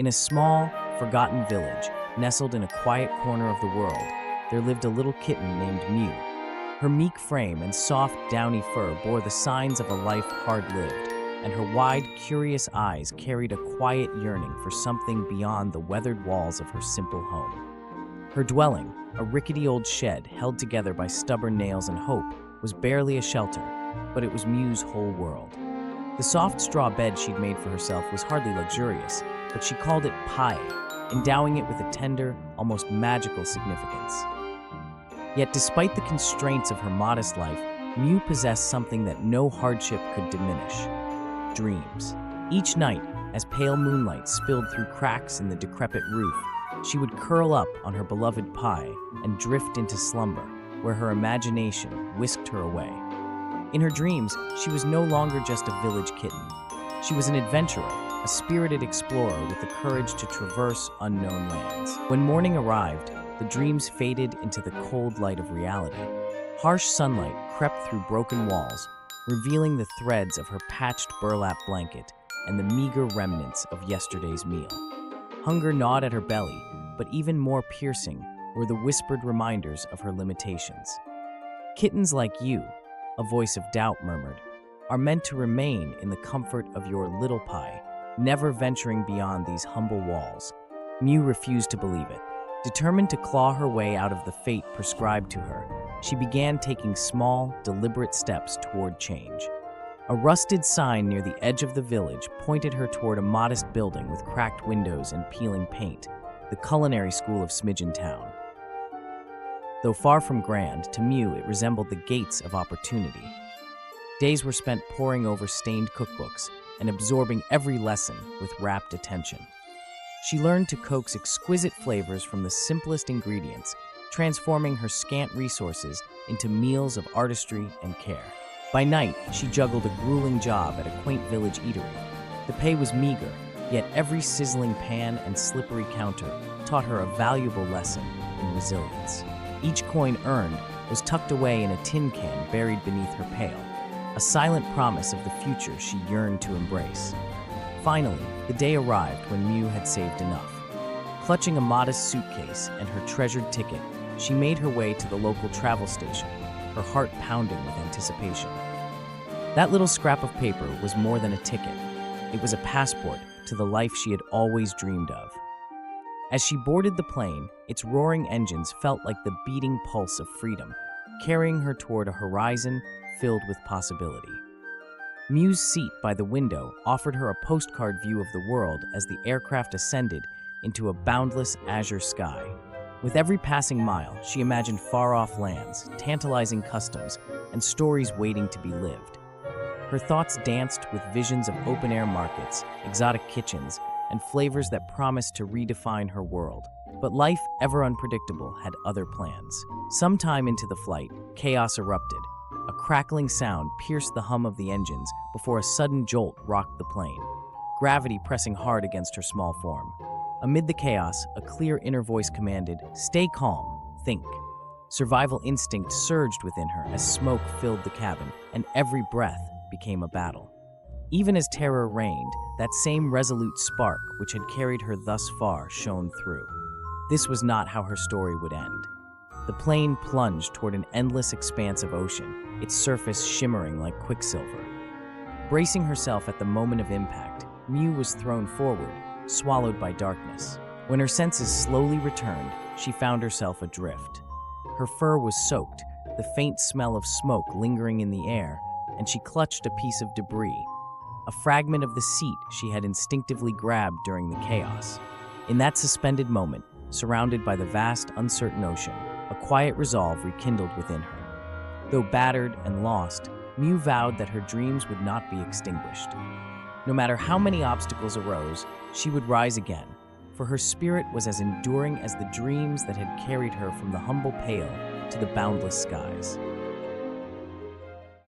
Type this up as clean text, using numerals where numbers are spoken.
In a small, forgotten village, nestled in a quiet corner of the world, there lived a little kitten named Mew. Her meek frame and soft, downy fur bore the signs of a life hard-lived, and her wide, curious eyes carried a quiet yearning for something beyond the weathered walls of her simple home. Her dwelling, a rickety old shed held together by stubborn nails and hope, was barely a shelter, but it was Mew's whole world. The soft straw bed she'd made for herself was hardly luxurious, but she called it Paille, endowing it with a tender, almost magical significance. Yet despite the constraints of her modest life, Mew possessed something that no hardship could diminish: dreams. Each night, as pale moonlight spilled through cracks in the decrepit roof, she would curl up on her beloved Paille and drift into slumber, where her imagination whisked her away. In her dreams, she was no longer just a village kitten. She was an adventurer, a spirited explorer with the courage to traverse unknown lands. When morning arrived, the dreams faded into the cold light of reality. Harsh sunlight crept through broken walls, revealing the threads of her patched burlap blanket and the meager remnants of yesterday's meal. Hunger gnawed at her belly, but even more piercing were the whispered reminders of her limitations. "Kittens like you," a voice of doubt murmured, "are meant to remain in the comfort of your little Paille, never venturing beyond these humble walls." Mew refused to believe it. Determined to claw her way out of the fate prescribed to her, she began taking small, deliberate steps toward change. A rusted sign near the edge of the village pointed her toward a modest building with cracked windows and peeling paint, the Culinary School of Smidgen Town. Though far from grand, to Mew it resembled the gates of opportunity. Days were spent poring over stained cookbooks and absorbing every lesson with rapt attention. She learned to coax exquisite flavors from the simplest ingredients, transforming her scant resources into meals of artistry and care. By night, she juggled a grueling job at a quaint village eatery. The pay was meager, yet every sizzling pan and slippery counter taught her a valuable lesson in resilience. Each coin earned was tucked away in a tin can buried beneath her pail, a silent promise of the future she yearned to embrace. Finally, the day arrived when Mew had saved enough. Clutching a modest suitcase and her treasured ticket, she made her way to the local travel station, her heart pounding with anticipation. That little scrap of paper was more than a ticket. It was a passport to the life she had always dreamed of. As she boarded the plane, its roaring engines felt like the beating pulse of freedom, carrying her toward a horizon filled with possibility. Mew's seat by the window offered her a postcard view of the world as the aircraft ascended into a boundless azure sky. With every passing mile, she imagined far-off lands, tantalizing customs, and stories waiting to be lived. Her thoughts danced with visions of open-air markets, exotic kitchens, and flavors that promised to redefine her world. But life, ever unpredictable, had other plans. Sometime into the flight, chaos erupted. A crackling sound pierced the hum of the engines before a sudden jolt rocked the plane, gravity pressing hard against her small form. Amid the chaos, a clear inner voice commanded, "Stay calm, think." Survival instinct surged within her as smoke filled the cabin, and every breath became a battle. Even as terror reigned, that same resolute spark which had carried her thus far shone through. This was not how her story would end. The plane plunged toward an endless expanse of ocean, its surface shimmering like quicksilver. Bracing herself at the moment of impact, Mew was thrown forward, swallowed by darkness. When her senses slowly returned, she found herself adrift. Her fur was soaked, the faint smell of smoke lingering in the air, and she clutched a piece of debris, a fragment of the seat she had instinctively grabbed during the chaos. In that suspended moment, surrounded by the vast, uncertain ocean, a quiet resolve rekindled within her. Though battered and lost, Mew vowed that her dreams would not be extinguished. No matter how many obstacles arose, she would rise again, for her spirit was as enduring as the dreams that had carried her from the humble Paille to the boundless skies.